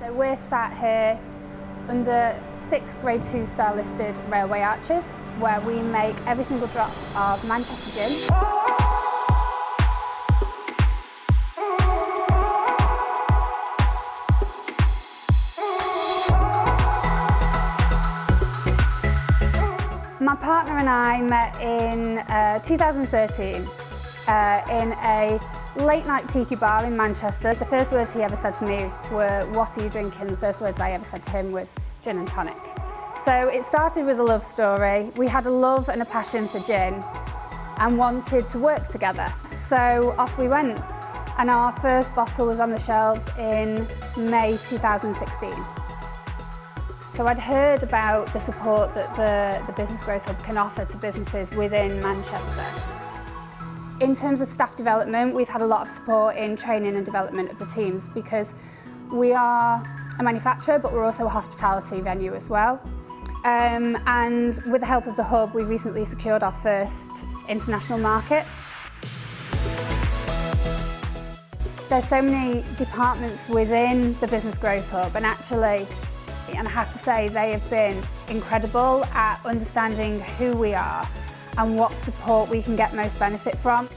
So we're sat here under 6 Grade 2 star listed railway arches, where we make every single drop of Manchester gin. My partner and I met in 2013 in a late night tiki bar in Manchester. The first words he ever said to me were, "What are you drinking?" The first words I ever said to him was gin and tonic. So it started with a love story. We had a love and a passion for gin and wanted to work together. So off we went. And our first bottle was on the shelves in May 2016. So I'd heard about the support that the Business Growth Hub can offer to businesses within Manchester. In terms of staff development, we've had a lot of support in training and development of the teams because we are a manufacturer, but we're also a hospitality venue as well. And with the help of the Hub, we've recently secured our first international market. There's so many departments within the Business Growth Hub, and I have to say they have been incredible at understanding who we are and what support we can get most benefit from.